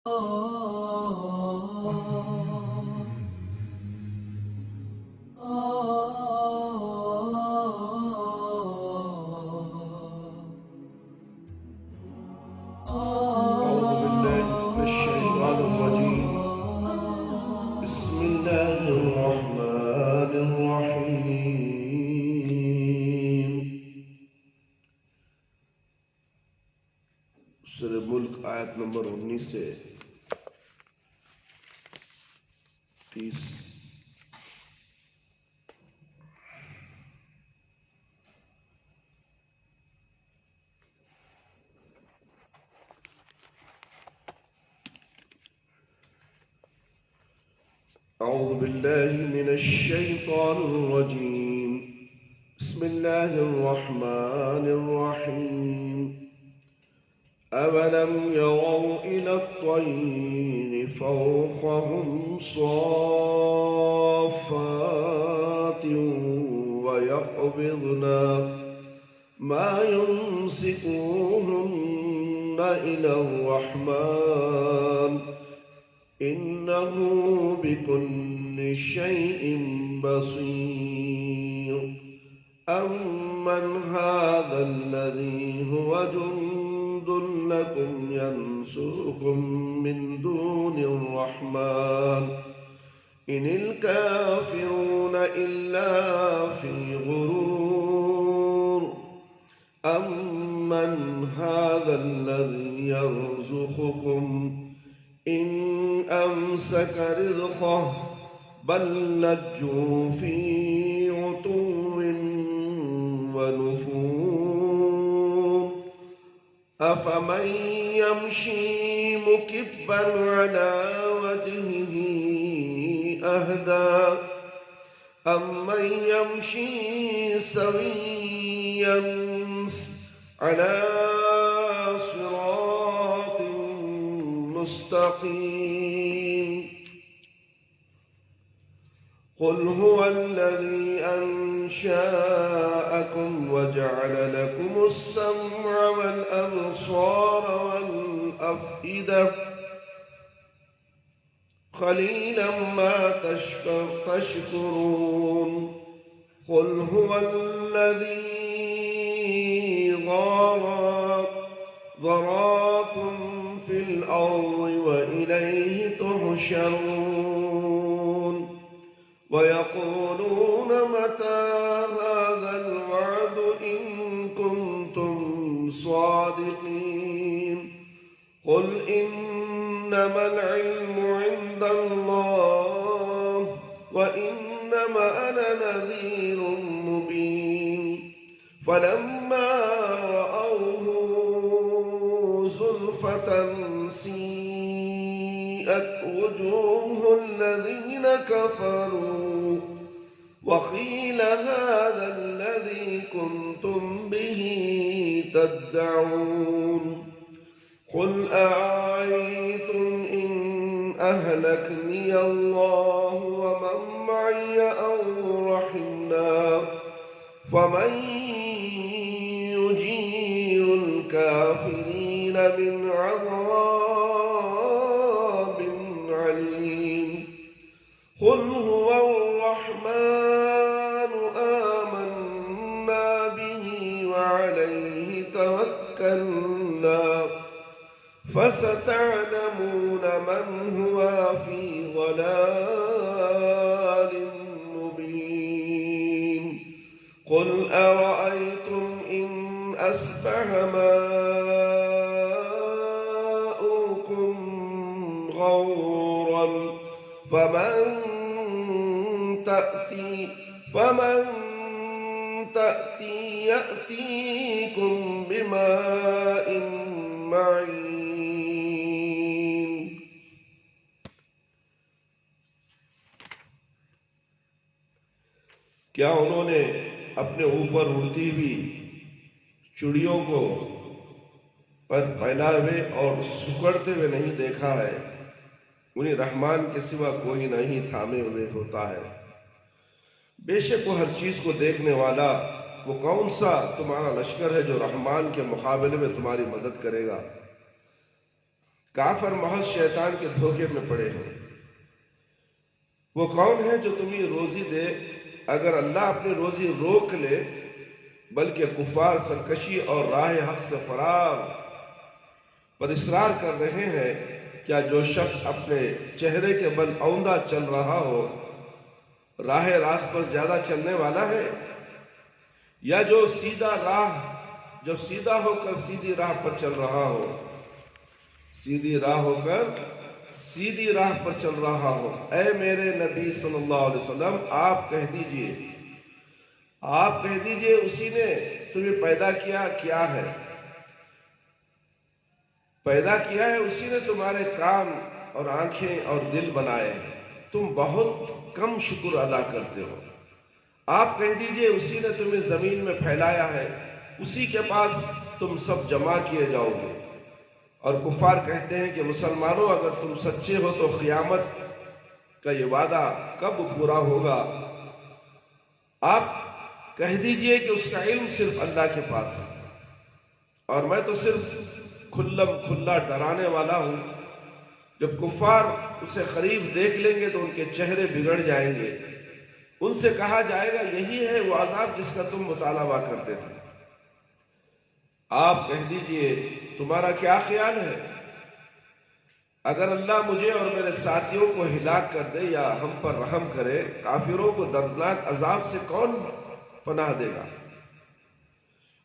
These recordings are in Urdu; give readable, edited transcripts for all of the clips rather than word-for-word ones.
أعوذ بالله من الشيطان الرجيم. بسم الله الرحمن الرحيم. سورہ ملک آیت نمبر 19 سے 30. أعوذ بالله من الشيطان الرجيم. بسم الله الرحمن الرحيم. أولم يروا إلى الطير فوقهم صافات ويقبضن ما يمسكوهن إلى الرحمن إنه بكل شيء بصير. أمن هذا الذي هو جند لكم ينصركم من دون الرحمن إن الكافرون إلا في غرور. أمن هذا الذي يرزقكم إن أمسك رزقه بل لجوا في عتو ونفور. أفمن يمشي مكبا على وجهه أهدى أمن يمشي سويا على صراط مستقيم. قل هو الذي أنشأكم وجعل لكم السمع والأبصار والأفئدة قليلا ما تشكرون. قل هو الذي ذراكم في الأرض وإليه تحشرون. ويقولون متى هذا الوعد إن كنتم صادقين. قل إنما العلم عند الله وإنما أنا نذير مبين. فلما رأوه زلفة سيئت وجوه الذين كفروا وقيل هذا الذي كنتم به تدعون. قل أرأيتم إن أهلكني الله ومن معي أو رحمنا فمن يجير الكافرين من عذاب عليم. قل هو الرحمن آمنا به وعليه توكلنا فستعلمون من هو في ضلال مبين. قل أرأيتم إن أصبح ماؤكم غورا فمن يأتيكم بماء معين. کیا انہوں نے اپنے اوپر اڑتی ہوئی چڑیوں کو پر پھیلائے ہوئے اور سکڑتے ہوئے نہیں دیکھا ہے؟ انہیں رحمان کے سوا کوئی نہیں تھامے ہوئے ہوتا ہے. بے شک وہ ہر چیز کو دیکھنے والا وہ کون سا تمہارا لشکر ہے جو رحمان کے مقابلے میں تمہاری مدد کرے گا؟ کافر محض شیطان کے دھوکے میں پڑے ہیں۔ وہ کون ہے جو تمہیں روزی دے اگر اللہ اپنی روزی روک لے؟ بلکہ کفار سرکشی اور راہ حق سے فرار پر اصرار کر رہے ہیں۔ کیا جو شخص اپنے چہرے کے بل اوندا چل رہا ہو راہ راست پر زیادہ چلنے والا ہے، یا جو سیدھا ہو کر سیدھی راہ پر چل رہا ہو، سیدھی راہ ہو کر سیدھی راہ پر چل رہا ہو؟ اے میرے نبی صلی اللہ علیہ وسلم، آپ کہہ دیجئے اسی نے تمہیں پیدا کیا ہے، اسی نے تمہارے کان اور آنکھیں اور دل بنائے، تم بہت کم شکر ادا کرتے ہو۔ آپ کہہ دیجئے اسی نے تمہیں زمین میں پھیلایا ہے، اسی کے پاس تم سب جمع کیے جاؤ گے۔ اور کفار کہتے ہیں کہ مسلمانوں، اگر تم سچے ہو تو قیامت کا یہ وعدہ کب پورا ہوگا؟ آپ کہہ دیجئے کہ اس کا علم صرف اللہ کے پاس ہے، اور میں تو صرف کھلا ڈرانے والا ہوں۔ جب کفار اسے قریب دیکھ لیں گے تو ان کے چہرے بگڑ جائیں گے، ان سے کہا جائے گا یہی ہے وہ عذاب جس کا تم مطالبہ کرتے تھے۔ آپ کہہ دیجئے تمہارا کیا خیال ہے؟ اگر اللہ مجھے اور میرے ساتھیوں کو ہلاک کر دے یا ہم پر رحم کرے، کافروں کو دردناک عذاب سے کون پناہ دے گا؟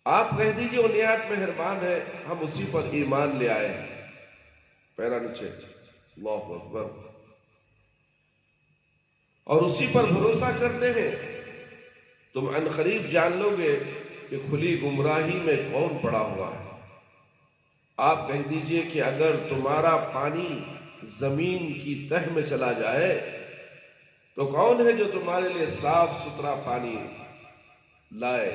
آپ کہہ دیجئے وہ نہایت مہربان ہے، ہم اسی پر ایمان لے آئے ہیں۔ پیرا نیچے، اللہ اکبر، اور اسی پر بھروسہ کرتے ہیں۔ تم عن قریب جان لو گے کہ کھلی گمراہی میں کون پڑا ہوا ہے۔ آپ کہہ دیجئے کہ اگر تمہارا پانی زمین کی تہ میں چلا جائے تو کون ہے جو تمہارے لیے صاف ستھرا پانی لائے؟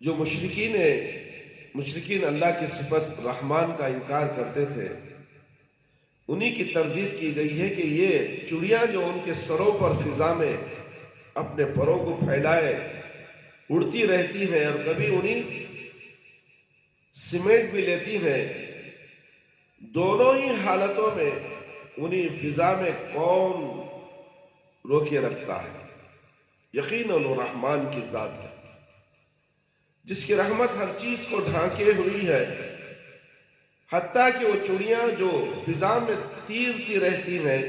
جو مشرکین اللہ کی صفت رحمان کا انکار کرتے تھے، انہی کی تردید کی گئی ہے کہ یہ چڑیاں جو ان کے سروں پر فضا میں اپنے پروں کو پھیلائے اڑتی رہتی ہیں، اور کبھی انہیں سمیٹ بھی لیتی ہیں، دونوں ہی حالتوں میں انہیں فضا میں کون روکے رکھتا ہے؟ یقیناً وہ رحمان کی ذات ہے جس کی رحمت ہر چیز کو ڈھانکے ہوئی ہے، حتیٰ کہ وہ چڑیاں جو فضا میں تیرتی رہتی ہیں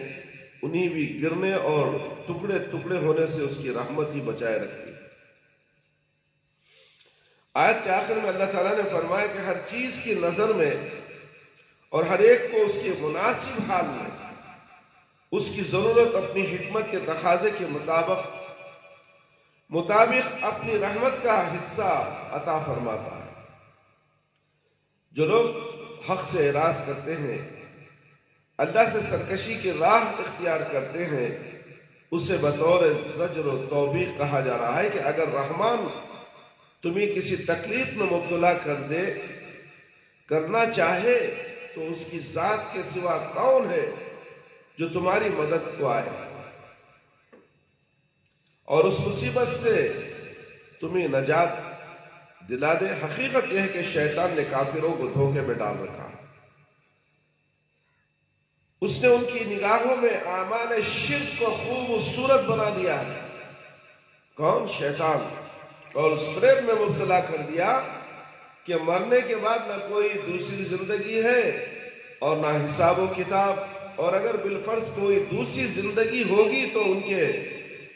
انہیں بھی گرنے اور ٹکڑے ٹکڑے ہونے سے اس کی رحمت ہی بچائے رکھتی ہے۔ آیت کے آخر میں اللہ تعالیٰ نے فرمایا کہ ہر چیز کی نظر میں اور ہر ایک کو اس کے مناسب حال میں اس کی ضرورت اپنی حکمت کے تقاضے کے مطابق اپنی رحمت کا حصہ عطا فرماتا ہے۔ جو لوگ حق سے اعراض کرتے ہیں، اللہ سے سرکشی کی راہ اختیار کرتے ہیں، اسے بطور زجر و توبیخ کہا جا رہا ہے کہ اگر رحمان تمہیں کسی تکلیف میں مبتلا کرنا چاہے تو اس کی ذات کے سوا کون ہے جو تمہاری مدد کو آئے اور اس مصیبت سے تمہیں نجات دلا دے؟ حقیقت یہ ہے کہ شیطان نے کافروں کو دھوکے میں ڈال رکھا، اس نے ان کی نگاہوں میں اعمال شرک کو خوبصورت بنا دیا ہے۔ کون؟ شیطان، اور اس فریب میں مبتلا کر دیا کہ مرنے کے بعد نہ کوئی دوسری زندگی ہے اور نہ حساب و کتاب، اور اگر بالفرض کوئی دوسری زندگی ہوگی تو ان کے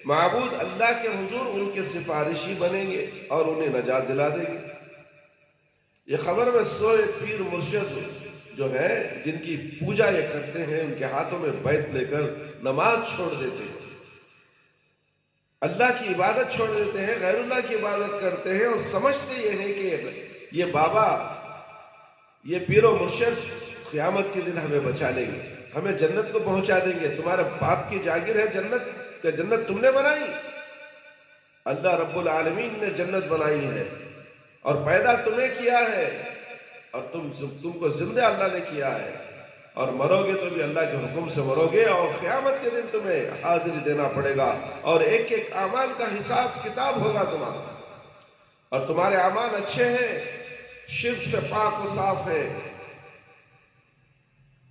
معبود اللہ کے حضور ان کے سفارشی بنیں گے اور انہیں نجات دلا دیں گے۔ یہ خبر میں سوئے پیر مرشد جو ہے جن کی پوجا یہ کرتے ہیں، ان کے ہاتھوں میں بیت لے کر نماز چھوڑ دیتے ہیں، اللہ کی عبادت چھوڑ دیتے ہیں، غیر اللہ کی عبادت کرتے ہیں، اور سمجھتے یہ ہیں کہ یہ بابا، یہ پیر و مرشد قیامت کے دن ہمیں بچا لیں گے، ہمیں جنت کو پہنچا دیں گے۔ تمہارے باپ کی جاگیر ہے جنت، کہ جنت تم نے بنائی؟ اللہ رب العالمین نے جنت بنائی ہے اور پیدا تمہیں کیا ہے، اور تم کو زندہ اللہ نے کیا ہے، اور مرو گے تو بھی اللہ کے حکم سے مرو گے، اور قیامت کے دن تمہیں حاضری دینا پڑے گا، اور ایک ایک اعمال کا حساب کتاب ہوگا تمہارا، اور تمہارے اعمال اچھے ہیں شرک سے پاک و صاف ہے،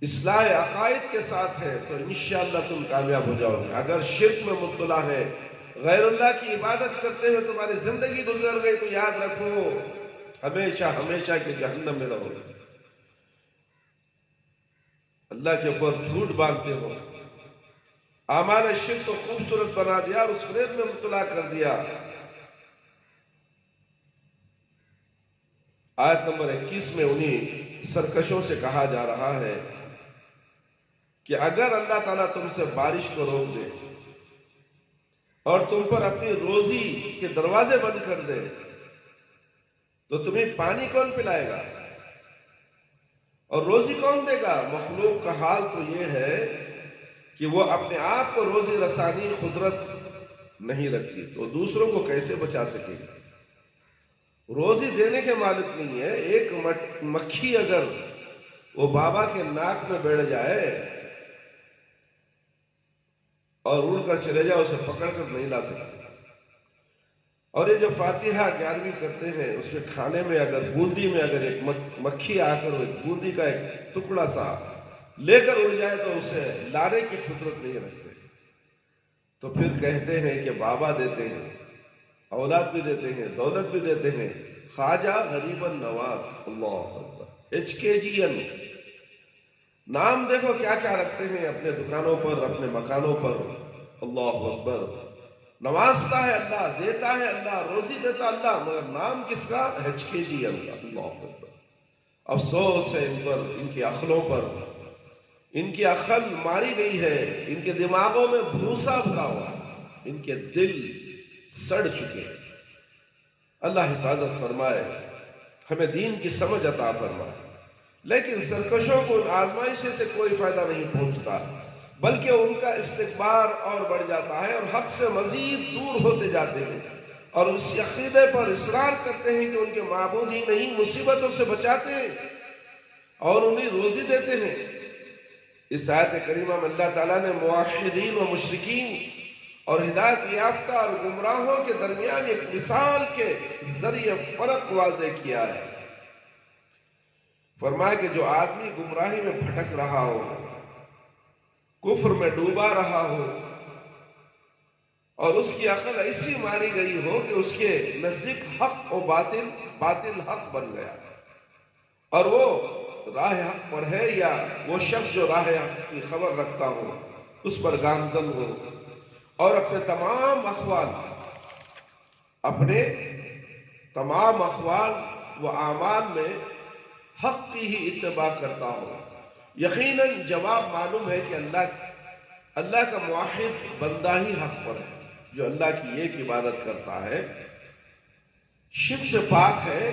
اصلاح عقائد کے ساتھ ہے، تو انشاءاللہ تم کامیاب ہو جاؤ گے۔ اگر شرک میں مبتلا ہے، غیر اللہ کی عبادت کرتے ہوئے تمہاری زندگی گزر گئی، تو یاد رکھو ہمیشہ ہمیشہ کے جہنم میں رہو گے۔ اللہ کے اوپر جھوٹ باندھتے ہو، اعمال شرک کو خوبصورت بنا دیا اور اس فریب میں مبتلا کر دیا۔ آیت نمبر 21 میں انہی سرکشوں سے کہا جا رہا ہے کہ اگر اللہ تعالیٰ تم سے بارش کو روک دے اور تم پر اپنی روزی کے دروازے بند کر دے تو تمہیں پانی کون پلائے گا اور روزی کون دے گا؟ مخلوق کا حال تو یہ ہے کہ وہ اپنے آپ کو روزی رسانی قدرت نہیں رکھتی، تو دوسروں کو کیسے بچا سکے گی؟ روزی دینے کے مالک نہیں ہے۔ ایک مکھی اگر وہ بابا کے ناک میں بیٹھ جائے اور اڑ کر چلے جائے، اسے پکڑ کر نہیں لا سکتے۔ اور یہ جو فاتحہ 11ویں کرتے ہیں، اس میں کھانے میں اگر بوندی میں اگر ایک مکھی آ کر ایک بوندی کا ایک ٹکڑا سا لے کر اڑ جائے تو اسے لانے کی قدرت نہیں رکھتے، تو پھر کہتے ہیں کہ بابا دیتے ہیں، اولاد بھی دیتے ہیں، دولت بھی دیتے ہیں، خواجہ غریب النواز۔ اللہ اکبر۔ HKGN نام دیکھو کیا کیا رکھتے ہیں اپنے دکانوں پر، اپنے مکانوں پر۔ اللہ اکبر۔ نوازتا ہے اللہ، دیتا ہے اللہ، روزی دیتا اللہ، مگر نام کس کا؟ HKGN کا۔ اللہ اکبر۔ افسوس ہے ان پر، ان کی عقلوں پر۔ ان کی عقل ماری گئی ہے، ان کے دماغوں میں بھوسا بھرا ہوا، ان کے دل سڑ چکے۔ اللہ حفاظت فرمائے، ہمیں دین کی سمجھ عطا فرمائے۔ لیکن سرکشوں کو ان آزمائشوں سے کوئی فائدہ نہیں پہنچتا، بلکہ ان کا استکبار اور بڑھ جاتا ہے اور حق سے مزید دور ہوتے جاتے ہیں، اور اس عقیدے پر اصرار کرتے ہیں کہ ان کے معبود ہی نہیں مصیبتوں سے بچاتے ہیں اور انہیں روزی دیتے ہیں۔ اس آیت کریمہ میں اللہ تعالیٰ نے موحدین و مشرکین اور ہدایت یافتہ اور گمراہوں کے درمیان ایک مثال کے ذریعے فرق واضح کیا ہے۔ فرمایا کہ جو آدمی گمراہی میں بھٹک رہا ہو، کفر میں ڈوبا رہا ہو، اور اس کی عقل ایسی ماری گئی ہو کہ اس کے نزدیک حق و باطل حق بن گیا، اور وہ راہ حق پر ہے، یا وہ شخص جو راہ حق کی خبر رکھتا ہو اس پر گامزن ہو، اور اپنے تمام اقوال و اعمال میں حق کی ہی اتباع کرتا ہو، یقیناً جواب معلوم ہے کہ اللہ کا موحد بندہ ہی حق پر ہے۔ جو اللہ کی ایک عبادت کرتا ہے، شرک سے پاک ہے،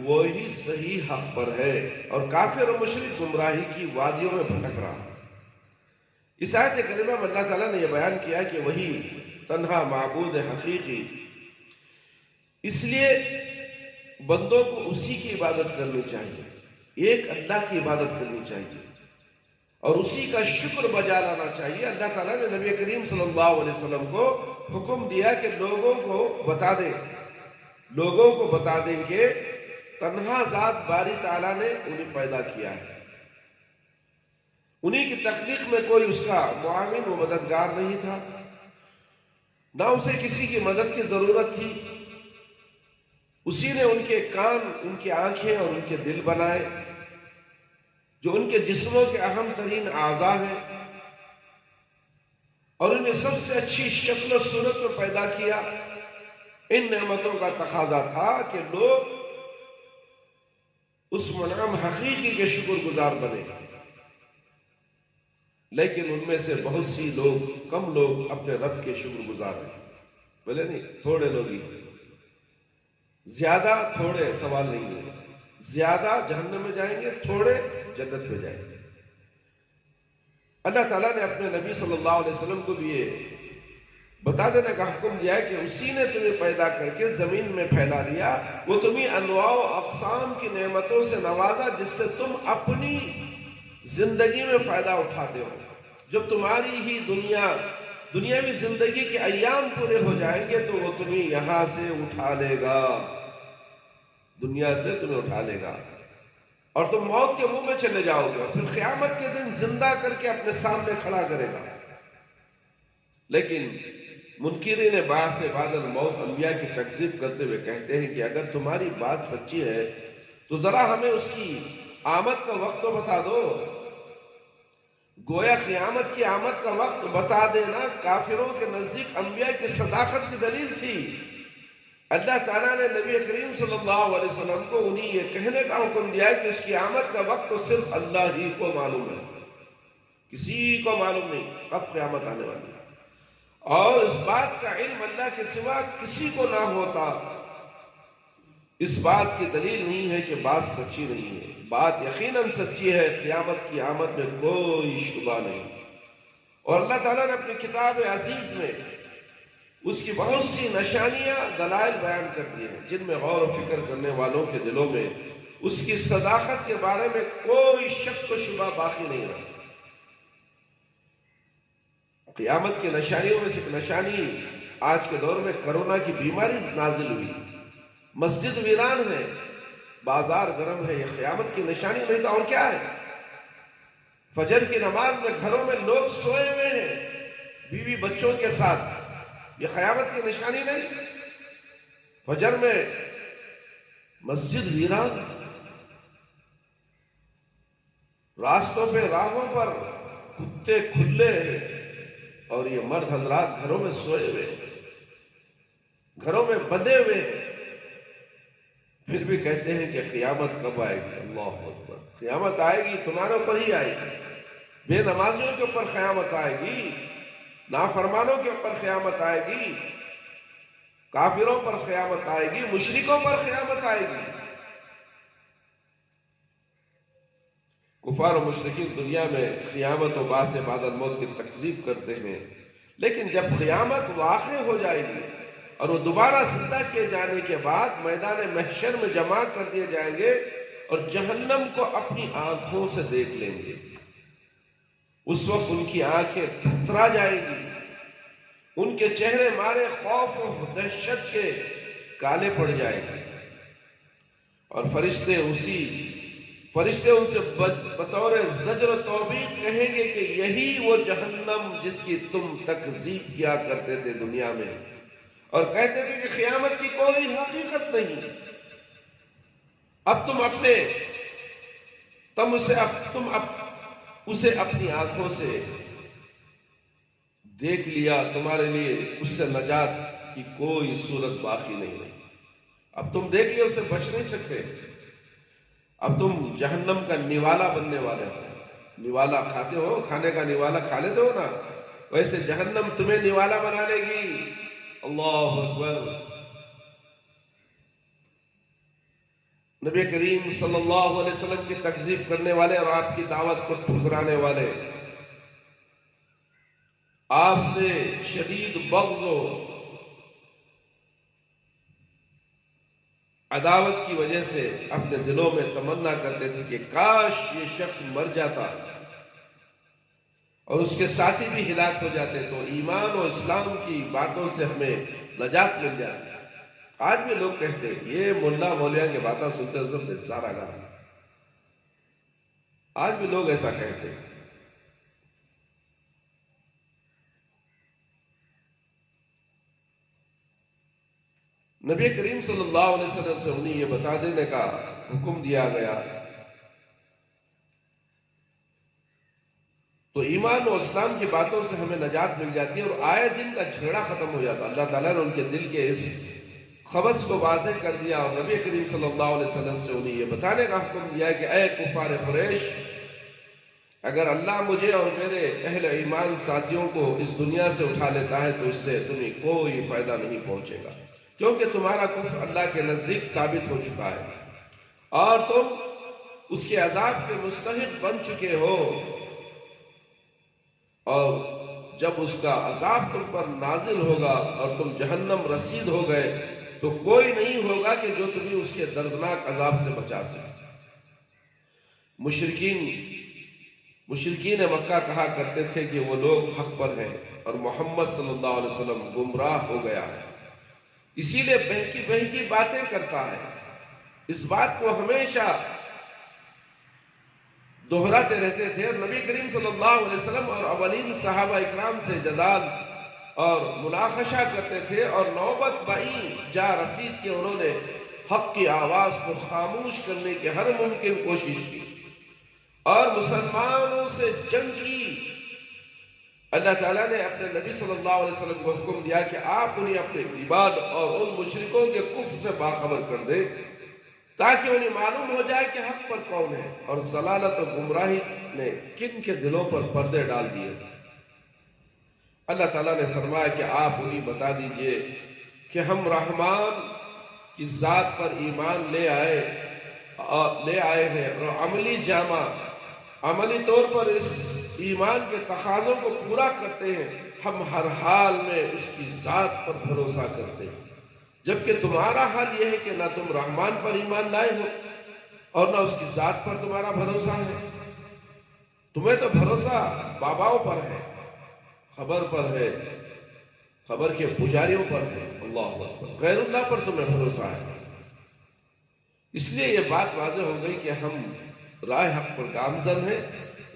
وہی صحیح حق پر ہے، اور کافر و مشرک گمراہی کی وادیوں میں بھٹک رہا ہے۔ اس آیت کریمہ میں اللہ تعالیٰ نے یہ بیان کیا کہ وہی تنہا معبود حقیقی، اس لیے بندوں کو اسی کی عبادت کرنی چاہیے، ایک اللہ کی عبادت کرنی چاہیے اور اسی کا شکر بجا لانا چاہیے۔ اللہ تعالیٰ نے نبی کریم صلی اللہ علیہ وسلم کو حکم دیا کہ لوگوں کو بتا دیں کہ تنہا ذات باری تعالیٰ نے انہیں پیدا کیا ہے، انہی کی تخلیق میں کوئی اس کا معاون و مددگار نہیں تھا، نہ اسے کسی کی مدد کی ضرورت تھی۔ اسی نے ان کے کان، ان کی آنکھیں اور ان کے دل بنائے، جو ان کے جسموں کے اہم ترین اعضاء ہیں، اور انہیں سب سے اچھی شکل و صورت میں پیدا کیا۔ ان نعمتوں کا تقاضا تھا کہ لوگ اس منعم حقیقی کے شکر گزار بنے، لیکن ان میں سے بہت سی کم لوگ اپنے رب کے شکر گزار ہیں۔ بولے نہیں، تھوڑے لوگ ہی، زیادہ تھوڑے سوال نہیں ہے، زیادہ جہنم میں جائیں گے، تھوڑے جنت میں جائیں گے۔ اللہ تعالیٰ نے اپنے نبی صلی اللہ علیہ وسلم کو بھی یہ بتا دینے کا حکم دیا ہے کہ اسی نے تمہیں پیدا کر کے زمین میں پھیلا دیا، وہ تمہیں انواع و اقسام کی نعمتوں سے نوازا جس سے تم اپنی زندگی میں فائدہ اٹھاتے ہو۔ جب تمہاری ہی دنیاوی زندگی کے ایام پورے ہو جائیں گے تو وہ تمہیں یہاں سے اٹھا لے گا، دنیا سے تمہیں اٹھا لے گا اور تم موت کے منہ میں چلے جاؤ گے، پھر قیامت کے دن زندہ کر کے اپنے سامنے کھڑا کرے گا۔ لیکن منکرین بعث بعد الموت انبیاء کی تکذیب کرتے ہوئے کہتے ہیں کہ اگر تمہاری بات سچی ہے تو ذرا ہمیں اس کی آمد کا وقت تو بتا دو، گویا قیامت کی آمد کا وقت بتا دینا کافروں کے نزدیک انبیاء کی صداقت کی دلیل تھی۔ اللہ تعالیٰ نے نبی کریم صلی اللہ علیہ وسلم کو انہیں یہ کہنے کا حکم دیا کہ اس کی آمد کا وقت تو صرف اللہ ہی کو معلوم ہے، کسی کو معلوم نہیں کب قیامت آنے والی ہے، اور اس بات کا علم اللہ کے سوا کسی کو نہ ہوتا۔ اس بات کی دلیل نہیں ہے کہ بات سچی نہیں ہے، بات یقیناً سچی ہے، قیامت کی آمد میں کوئی شبہ نہیں۔ اور اللہ تعالیٰ نے اپنی کتاب عزیز میں اس کی بہت سی نشانیاں دلائل بیان کر دی ہیں جن میں غور و فکر کرنے والوں کے دلوں میں اس کی صداقت کے بارے میں کوئی شک و شبہ باقی نہیں رہا۔ قیامت کی نشانیوں میں سے ایک نشانی آج کے دور میں کرونا کی بیماری نازل ہوئی، مسجد ویران ہے، بازار گرم ہے، یہ قیامت کی نشانی نہیں تو اور کیا ہے؟ فجر کی نماز میں گھروں میں لوگ سوئے ہوئے ہیں بیوی بچوں کے ساتھ، یہ قیامت کی نشانی نہیں؟ فجر میں مسجد ویران، راستوں پہ راہوں پر کتے کھلے ہیں اور یہ مرد حضرات گھروں میں سوئے ہوئے، گھروں میں بندھے ہوئے، پھر بھی کہتے ہیں کہ قیامت کب آئے گی؟ اللہ اکبر! قیامت آئے گی تمہارے اوپر ہی آئے گی، بے نمازیوں کے اوپر قیامت آئے گی، نافرمانوں کے اوپر قیامت آئے گی، کافروں پر قیامت آئے گی، مشرکوں پر قیامت آئے گی۔ کفار و مشرکین دنیا میں قیامت و بعث بعد الموت کی تکذیب کرتے ہیں، لیکن جب قیامت واقع ہو جائے گی اور وہ دوبارہ زندہ کیے جانے کے بعد میدان محشر میں جمع کر دیے جائیں گے اور جہنم کو اپنی آنکھوں سے دیکھ لیں گے، اس وقت ان کی آنکھیں تھرا جائیں گی، ان کے چہرے مارے خوف و دہشت کے کالے پڑ جائیں گے، اور فرشتے ان سے بطور زجر و توبیخ کہیں گے کہ یہی وہ جہنم جس کی تم تکذیب کیا کرتے تھے دنیا میں، اور کہتے تھے کہ قیامت کی کوئی حقیقت نہیں، اب تم اسے اپنی آنکھوں سے دیکھ لیا، تمہارے لیے اس سے نجات کی کوئی صورت باقی نہیں رہی، اب تم دیکھ لیا، اسے بچ نہیں سکتے، اب تم جہنم کا نوالا بننے والے ہو۔ نوالا کھاتے ہو، کھانے کا نوالا کھا لیتے ہو نا، ویسے جہنم تمہیں نوالا بنا لے گی۔ اللہ اکبر! نبی کریم صلی اللہ علیہ وسلم کی تکذیب کرنے والے اور آپ کی دعوت کو ٹھکرانے والے، آپ سے شدید بغض و عداوت کی وجہ سے اپنے دلوں میں تمنا کرتے تھے کہ کاش یہ شخص مر جاتا اور اس کے ساتھی بھی ہلاک ہو جاتے تو ایمان و اسلام کی باتوں سے ہمیں نجات مل جاتی۔ آج بھی لوگ کہتے ہیں یہ ملا مولیاں کی باتیں سنتے سنتے سارا گا، آج بھی لوگ ایسا کہتے ہیں۔ نبی کریم صلی اللہ علیہ وسلم سے انہیں یہ بتا دینے کا حکم دیا گیا تو ایمان و اسلام کی باتوں سے ہمیں نجات مل جاتی ہے اور آئے دن کا جھگڑا ختم ہو جاتا۔ اللہ تعالیٰ نے ان کے دل کے اس خبص کو واضح کر دیا اور نبی کریم صلی اللہ علیہ وسلم سے انہیں یہ بتانے کا حکم دیا کہ اے کفار قریش، اگر اللہ مجھے اور میرے اہل ایمان ساتھیوں کو اس دنیا سے اٹھا لیتا ہے تو اس سے تمہیں کوئی فائدہ نہیں پہنچے گا، کیونکہ تمہارا کفر اللہ کے نزدیک ثابت ہو چکا ہے اور تم اس کے عذاب کے مستحق بن چکے ہو، اور جب اس کا عذاب تم پر نازل ہوگا اور تم جہنم رسید ہو گئے تو کوئی نہیں ہوگا کہ جو تمہیں اس کے دردناک عذاب سے بچا سکے۔ مشرکین مکہ کہا کرتے تھے کہ وہ لوگ حق پر ہیں اور محمد صلی اللہ علیہ وسلم گمراہ ہو گیا ہے، اسی لیے بہکی بہکی باتیں کرتا ہے، اس بات کو ہمیشہ دہراتے رہتے تھے، اور نبی کریم صلی اللہ علیہ وسلم اور اولین صحابہ اکرام سے جدال اور مناقشہ کرتے تھے، اور نوبت بئی جا رسید کہ انہوں نے حق کی آواز کو خاموش کرنے کی ہر ممکن کوشش کی اور مسلمانوں سے جنگ کی۔ اللہ تعالیٰ نے اپنے نبی صلی اللہ علیہ وسلم کو حکم دیا کہ آپ انہیں اپنے عباد اور ان مشرکوں کے کفر سے باخبر کر دیں، تاکہ انہیں معلوم ہو جائے کہ حق پر کون ہے اور ضلالت و گمراہی نے کن کے دلوں پر پردے ڈال دیے۔ اللہ تعالیٰ نے فرمایا کہ آپ انہیں بتا دیجئے کہ ہم رحمان کی ذات پر ایمان لے آئے ہیں، اور عملی جامہ عملی طور پر اس ایمان کے تقاضوں کو پورا کرتے ہیں۔ ہم ہر حال میں اس کی ذات پر بھروسہ کرتے ہیں، جبکہ تمہارا حال یہ ہے کہ نہ تم رحمان پر ایمان لائے ہو اور نہ اس کی ذات پر تمہارا بھروسہ ہے۔ تمہیں تو بھروسہ باباؤں پر ہے، خبر پر ہے، خبر کے پجاریوں پر ہے، اللہ اکبر، غیر اللہ پر تمہیں بھروسہ ہے۔ اس لیے یہ بات واضح ہو گئی کہ ہم راہ حق پر گامزن ہیں،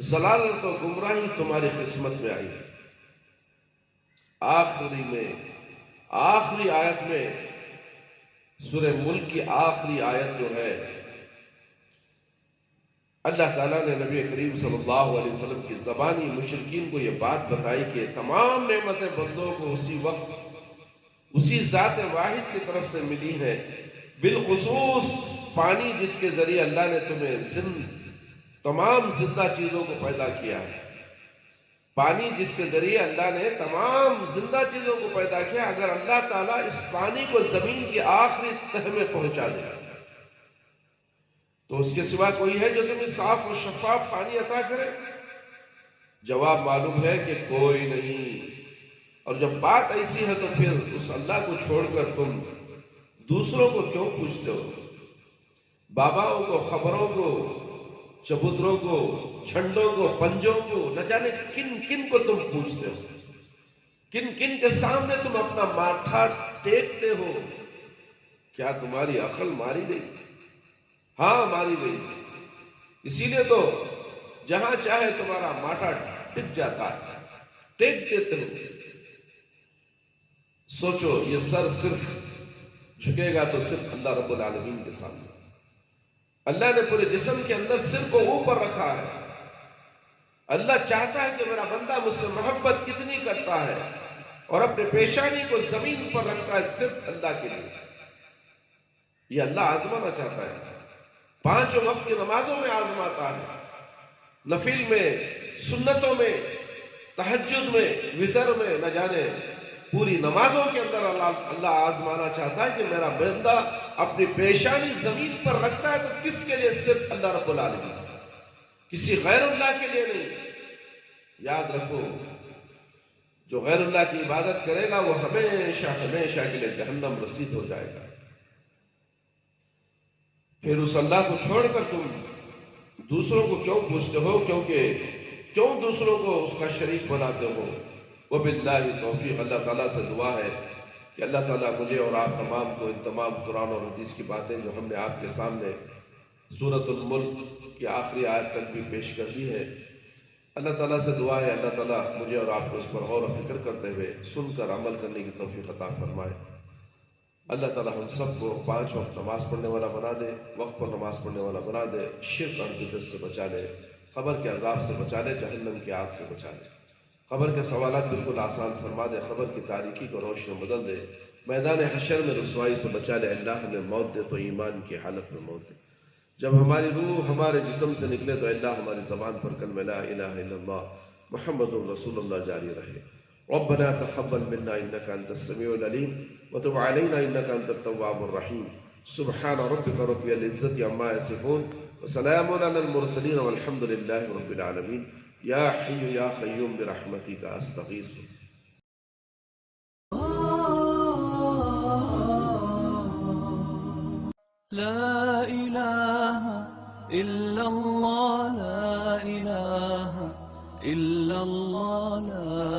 ضلالت و گمراہی تمہاری قسمت میں آئی ہے۔ آخری آیت میں سورہ ملک کی آخری آیت جو ہے، اللہ تعالیٰ نے نبی کریم صلی اللہ علیہ وسلم کی زبانی مشرکین کو یہ بات بتائی کہ تمام نعمتیں بندوں کو اسی وقت اسی ذات واحد کی طرف سے ملی ہے، بالخصوص پانی جس کے ذریعے اللہ نے تمہیں تمام زندہ چیزوں کو پیدا کیا ہے۔ پانی جس کے ذریعے اللہ نے تمام زندہ چیزوں کو پیدا کیا، اگر اللہ تعالیٰ اس پانی کو زمین کی آخری تہ میں پہنچا دے تو اس کے سوا کوئی ہے جو تمہیں صاف و شفاف پانی عطا کرے؟ جواب معلوم ہے کہ کوئی نہیں۔ اور جب بات ایسی ہے تو پھر اس اللہ کو چھوڑ کر تم دوسروں کو کیوں پوچھتے ہو؟ باباؤں کو، خبروں کو، چبوتروں کو، جھنڈوں کو، پنجوں کو، نہ جانے کن کن کو تم پوچھتے ہو، کن کن کے سامنے تم اپنا ماتھا ٹیکتے ہو؟ کیا تمہاری عقل ماری گئی؟ ہاں ماری گئی۔ اسی لیے تو جہاں چاہے تمہارا ماتھا ٹک جاتا ہے، ٹیک دیتے ہو۔ سوچو یہ سر صرف جھکے گا تو صرف اللہ رب العالمین کے سامنے۔ اللہ نے پورے جسم کے اندر سر کو اوپر رکھا ہے۔ اللہ چاہتا ہے کہ میرا بندہ مجھ سے محبت کتنی کرتا ہے، اور اپنے پیشانی کو زمین پر رکھتا ہے صرف اللہ کے لیے۔ یہ اللہ آزمانا چاہتا ہے، 5 وقت کی نمازوں میں آزماتا ہے، نفل میں، سنتوں میں، تہجد میں، وتر میں، نہ جانے پوری نمازوں کے اندر اللہ آزمانا چاہتا ہے کہ میرا بندہ اپنی پیشانی زمین پر رکھتا ہے تو کس کے لیے؟ صرف اللہ رب العالمین، کسی غیر اللہ کے لیے نہیں۔ یاد رکھو، جو غیر اللہ کی عبادت کرے گا وہ ہمیشہ ہمیشہ کے لیے جہنم رسید ہو جائے گا۔ پھر اس اللہ کو چھوڑ کر تم دوسروں کو کیوں پوچھتے ہو؟ کیوں دوسروں کو اس کا شریک بناتے ہو؟ وباللہ توفیق۔ اللہ تعالیٰ سے دعا ہے کہ اللہ تعالیٰ مجھے اور آپ تمام کو ان تمام قرآن اور حدیث کی باتیں جو ہم نے آپ کے سامنے سورۃ الملک کی آخری آیت تک بھی پیش کر دی ہے، اللہ تعالیٰ سے دعا ہے اللہ تعالیٰ مجھے اور آپ کو اس پر غور و فکر کرتے ہوئے سن کر عمل کرنے کی توفیق عطا فرمائے۔ اللہ تعالیٰ ہم سب کو 5 وقت نماز پڑھنے والا بنا دے، وقت پر نماز پڑھنے والا بنا دے، شرک اور بدعت سے بچا لے، قبر کے عذاب سے بچا لے، جہنم کی آگ سے بچا لے، قبر کے سوالات بالکل آسان فرما دے، قبر کی تاریکی کو روشن بدل دے، میدان حشر میں رسوائی سے بچا لے۔ اللہ ہمیں موت دے تو ایمان کی حالت میں موت دے۔ جب ہماری روح ہمارے جسم سے نکلے تو اللہ ہماری زبان پر کلمہ لا الہ الا اللہ محمد رسول اللہ جاری رہے۔ ربنا تقبل منا انك انت السميع العليم وتب علينا انك انت التواب الرحيم۔ سبحان ربك رب العزة عما يصفون وسلام على المرسلين والحمد لله رب العالمين۔ یا حی یا قیوم برحمتک استغیث۔ لا إله إلا الله، لا إله إلا الله، لا